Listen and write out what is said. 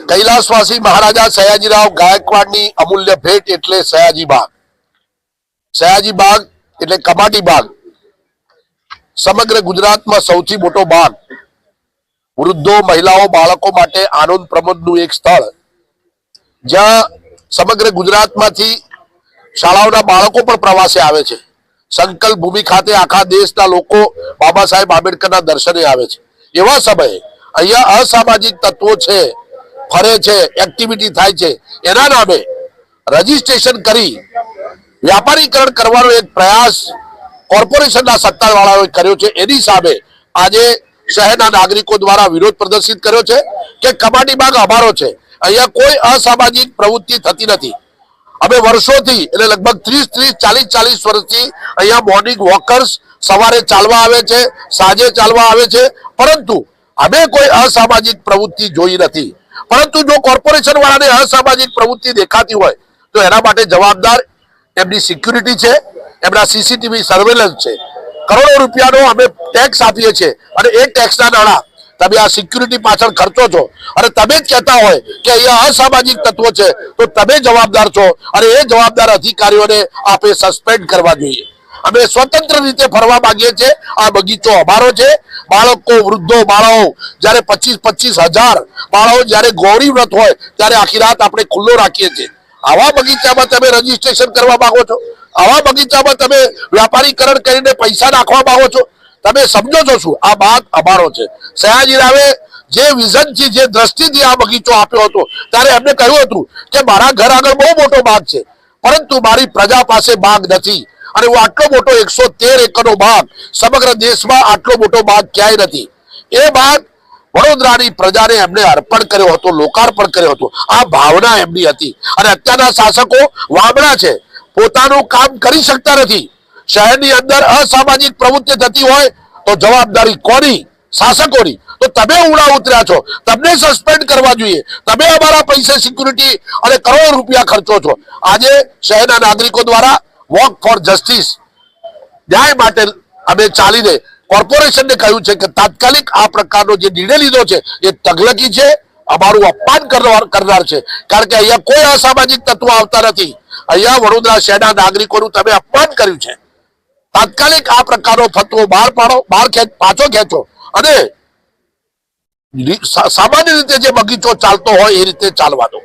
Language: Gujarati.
કૈલાસવાસી મહારાજા સયાજીરાવ ગાયકવાડની અમૂલ્ય ભેટ એટલે સયાજી બાગ. સયાજી બાગ એટલે કમાટી બાગ. સમગ્ર ગુજરાતમાં સૌથી મોટો બાગ. વૃદ્ધો, મહિલાઓ, બાળકો માટે આનંદ પ્રમોદનું એક સ્થળ, જ્યાં સમગ્ર ગુજરાતમાંથી શાળાઓના બાળકો પણ પ્રવાસે આવે છે. સંકલ્પ ભૂમિ ખાતે આખા દેશના લોકો બાબા સાહેબ આંબેડકરના દર્શને આવે છે. એવા સમયે અહીંયા અસામાજિક તત્વો છે, ફરે છે, એક્ટિવિટી થાય છે. એના નામે રજીસ્ટ્રેશન કરી વ્યાપારીકરણ કરવાનો એક પ્રયાસ કોર્પોરેશનના સત્તાવાળાઓએ કર્યો છે. એની સામે આજે શહેરના નાગરિકો દ્વારા વિરોધ પ્રદર્શિત કર્યો છે કે કમાટી બાગ અમારો છે, અહીંયા કોઈ અસામાજિક પ્રવૃત્તિ થતી નથી. અમે વર્ષોથી એટલે લગભગ 30-40 વર્ષથી અહીંયા મોર્નિંગ વોકર્સ સવારે ચાલવા આવે છે, સાંજે ચાલવા આવે છે, પરંતુ અમે કોઈ અસામાજિક પ્રવૃત્તિ જોઈ નથી. પરંતુ જો કોર્પોરેશન વાળાને અસામાજિક પ્રવૃત્તિ દેખાતી હોય તો એના માટે જવાબદાર એમની સિક્યુરિટી છે, એમના સીસીટીવી સર્વેલન્સ છે. કરોડો રૂપિયાનો અમે ટેક્સ આપીએ છીએ અને એ ટેક્સના નાણાં તમે આ સિક્યુરિટી પાછળ ખર્ચો છો અને તમે જ કહેતા હોય કે અહીંયા અસામાજિક તત્વો છે તો તમે જવાબદાર છો અને એ જવાબદાર અધિકારીઓને આપણે સસ્પેન્ડ કરવા જોઈએ. અમે સ્વતંત્ર રીતે ફરવા માંગીએ છીએ. આ બગીચો અમારો છે. બાળકો, વૃદ્ધો, બાળકો જયારે 25,000 બાળકો જયારે ગૌરી વ્રત હોય ત્યારે આખી રાત આપણે ખુલ્લો રાખીએ છીએ. આવા બગીચામાં તમે રજીસ્ટ્રેશન કરવા માંગો છો? આવા બગીચામાં તમે વ્યાપારીકરણ કરીને પૈસા નાખવા માંગો છો? તમે સમજો છો શું? આ બાગ અમારો છે. સયાજીરાવે જે વિઝનથી, જે દ્રષ્ટિથી આ બગીચો આપ્યો હતો ત્યારે એમને કહ્યું હતું કે મારા ઘર આગળ બહુ મોટો બાગ છે, પરંતુ મારી પ્રજા પાસે બાગ નથી અને હું આટલો મોટો 113 એકરનો બાગ, સમગ્ર દેશમાં આટલો મોટો બાગ ક્યાંય નથી. એ બાગ વડોદરાની પ્રજાને એમને અર્પણ કર્યો હતો, લોકાર્પણ કર્યો હતો. આ ભાવના એમની હતી. અને અત્યારના શાસકો વામણા છે, પોતાનું કામ કરી શકતા નથી. શહેરની અંદર અસામાજિક પ્રવૃત્તિ થતી હોય તો જવાબદારી કોની? શાસકોની. તો તમે ઉડા ઉતર્યા છો, તમને સસ્પેન્ડ કરવા જોઈએ. તમે અમારા પૈસે સિક્યુરિટી અને કરોડો રૂપિયા ખર્ચો છો. આજે શહેરના નાગરિકો દ્વારા વોક ફોર જસ્ટિસ, ન્યાય માટે અમે ચાલીને કોર્પોરેશનને કહ્યું છે કે તાત્કાલિક આ પ્રકારનો જે નિર્ણય લીધો છે એ તગલકી છે, અમારું અપમાન કરનાર છે. કારણ કે અહીંયા કોઈ અસામાજિક તત્વો આવતા નથી. અહીંયા વડોદરા શહેરના નાગરિકોનું તમે અપમાન કર્યું છે. તાત્કાલિક આ પ્રકારનો ફતવો બહાર પાડો, પાછો ખેંચો અને સામાન્ય રીતે જે બગીચો ચાલતો હોય એ રીતે ચાલવા દો.